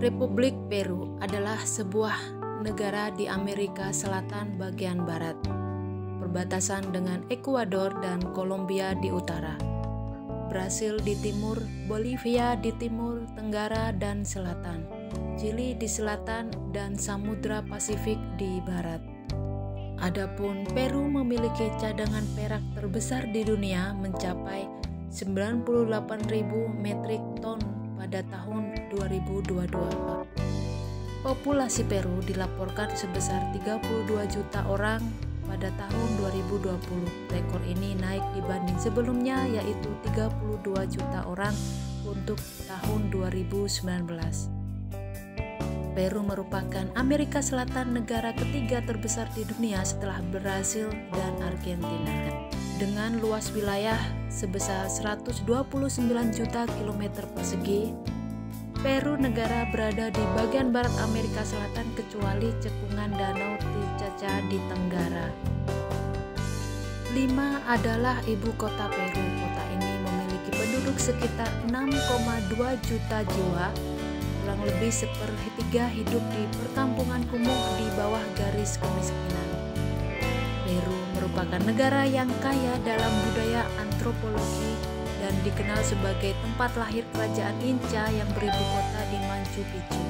Republik Peru adalah sebuah negara di Amerika Selatan bagian barat, perbatasan dengan Ekuador dan Kolombia di utara, Brasil di timur, Bolivia di timur, tenggara, dan selatan, Chili di selatan, dan Samudra Pasifik di barat. Adapun Peru memiliki cadangan perak terbesar di dunia mencapai 98.000 metrik ton pada tahun 2022. Populasi Peru dilaporkan sebesar 32 juta orang pada tahun 2020. Rekor ini naik dibanding sebelumnya, yaitu 32 juta orang untuk tahun 2019. Peru merupakan Amerika Selatan negara ketiga terbesar di dunia setelah Brasil dan Argentina. Dengan luas wilayah sebesar 129 juta kilometer persegi, Peru negara berada di bagian barat Amerika Selatan kecuali cekungan Danau Titicaca di tenggara. Lima adalah ibu kota Peru. Kota ini memiliki penduduk sekitar 6,2 juta jiwa. Kurang lebih sepertiga hidup di perkampungan kumuh di bawah garis kemiskinan. Peru merupakan negara yang kaya dalam budaya antropologi dan dikenal sebagai tempat lahir kerajaan Inca yang beribu kota di Machu Picchu.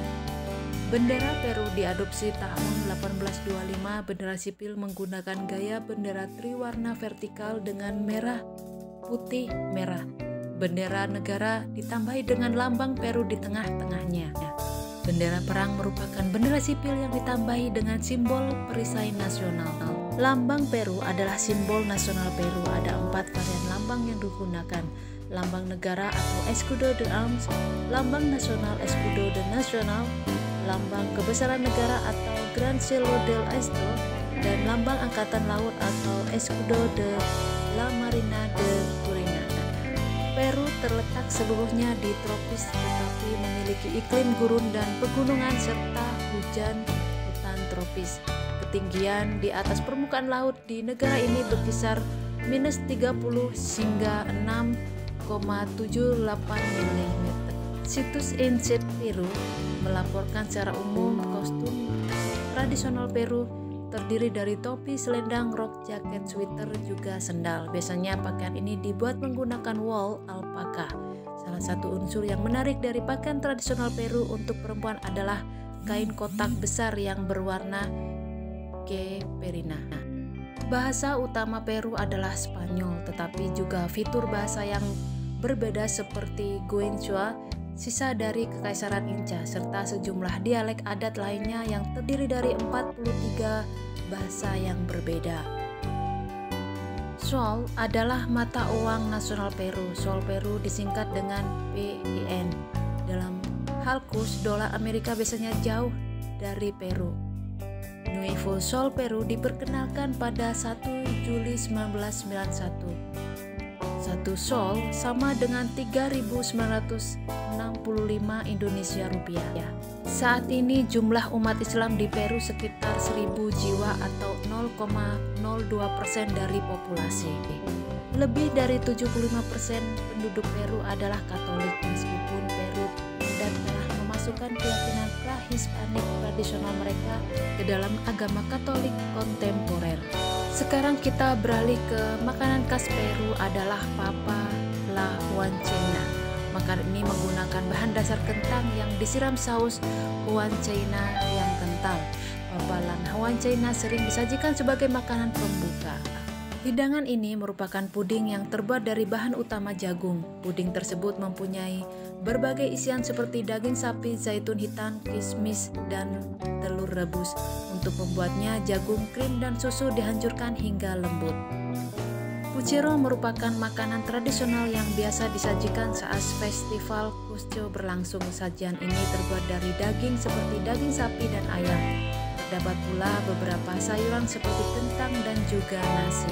Bendera Peru diadopsi tahun 1825. Bendera sipil menggunakan gaya bendera triwarna vertikal dengan merah, putih, merah. Bendera negara ditambahi dengan lambang Peru di tengah-tengahnya. Bendera perang merupakan bendera sipil yang ditambahi dengan simbol perisai nasional. Lambang Peru adalah simbol nasional Peru. Ada 4 varian lambang yang digunakan. Lambang negara atau Escudo de Arms, lambang nasional Escudo de Nacional, lambang kebesaran negara atau Gran Cielo del Este, dan lambang angkatan laut atau Escudo de la Marina de Corina. Peru terletak seluruhnya di tropis tetapi memiliki iklim gurun dan pegunungan serta hujan hutan tropis. Ketinggian di atas permukaan laut di negara ini berkisar minus 30 hingga 6,78 mm. Situs Ancient Peru melaporkan secara umum kostum tradisional Peru terdiri dari topi, selendang, rok, jaket, sweater, juga sendal. Biasanya pakaian ini dibuat menggunakan wool alpaka. Salah satu unsur yang menarik dari pakaian tradisional Peru untuk perempuan adalah kain kotak besar yang berwarna keperina. Bahasa utama Peru adalah Spanyol, tetapi juga fitur bahasa yang berbeda seperti Quechua, sisa dari Kekaisaran Inca, serta sejumlah dialek adat lainnya yang terdiri dari 43 bahasa yang berbeda. Sol adalah mata uang nasional Peru. Sol Peru disingkat dengan PIN. Dalam hal kurs, dolar Amerika biasanya jauh dari Peru. Nuevo Sol Peru diperkenalkan pada 1 Juli 1991. 1 sol sama dengan 3.965 Indonesia rupiah. Saat ini jumlah umat Islam di Peru sekitar 1.000 jiwa atau 0,02% dari populasi. Lebih dari 75% penduduk Peru adalah Katolik, meskipun Peru dan telah memasukkan keyakinan pra-Hispanik tradisional mereka ke dalam agama Katolik kontemporer. Sekarang kita beralih ke makanan khas Peru adalah papa la huancaina. Makanan ini menggunakan bahan dasar kentang yang disiram saus huancaina yang kental. Papa la huancaina sering disajikan sebagai makanan pembuka. Hidangan ini merupakan puding yang terbuat dari bahan utama jagung. Puding tersebut mempunyai berbagai isian seperti daging sapi, zaitun hitam, kismis, dan telur rebus. Untuk membuatnya, jagung, krim, dan susu dihancurkan hingga lembut. Puchero merupakan makanan tradisional yang biasa disajikan saat festival Cusco berlangsung. Sajian ini terbuat dari daging seperti daging sapi dan ayam. Terdapat pula beberapa sayuran seperti kentang dan juga nasi.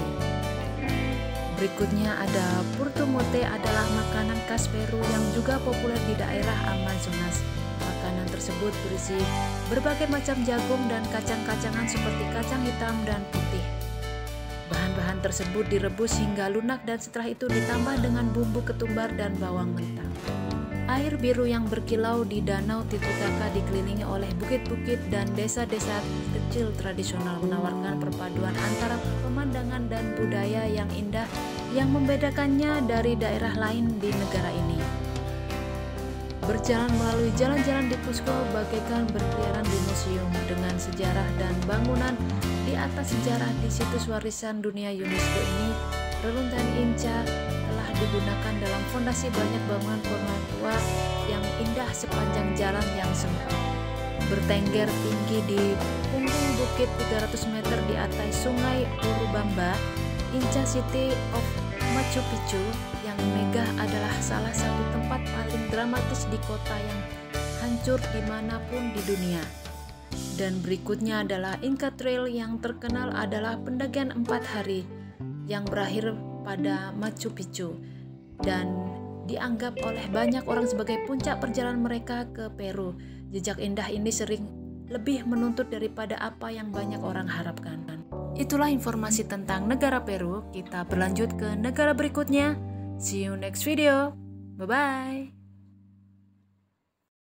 Berikutnya ada puerto mote, adalah makanan khas Peru yang juga populer di daerah Amazonas. Makanan tersebut berisi berbagai macam jagung dan kacang-kacangan seperti kacang hitam dan putih. Bahan-bahan tersebut direbus hingga lunak dan setelah itu ditambah dengan bumbu ketumbar dan bawang mentah. Air biru yang berkilau di Danau Titicaca dikelilingi oleh bukit-bukit dan desa-desa kecil tradisional menawarkan perpaduan antara pemandangan dan budaya yang indah yang membedakannya dari daerah lain di negara ini. Berjalan melalui jalan-jalan di Cusco bagaikan berkeliaran di museum dengan sejarah dan bangunan di atas sejarah di situs warisan dunia UNESCO ini. Reluntuhan Inca telah digunakan dalam fondasi banyak bangunan formal tua yang indah sepanjang jalan yang sempit. Bertengger tinggi di punggung bukit 300 meter di atas sungai Urubamba, Inca City of Machu Picchu yang megah adalah salah satu tempat paling dramatis di kota yang hancur dimanapun di dunia. Dan berikutnya adalah Inca Trail yang terkenal adalah pendakian 4 hari yang berakhir pada Machu Picchu dan dianggap oleh banyak orang sebagai puncak perjalanan mereka ke Peru. Jejak indah ini sering lebih menuntut daripada apa yang banyak orang harapkan. Itulah informasi tentang negara Peru. Kita berlanjut ke negara berikutnya. See you next video. Bye-bye.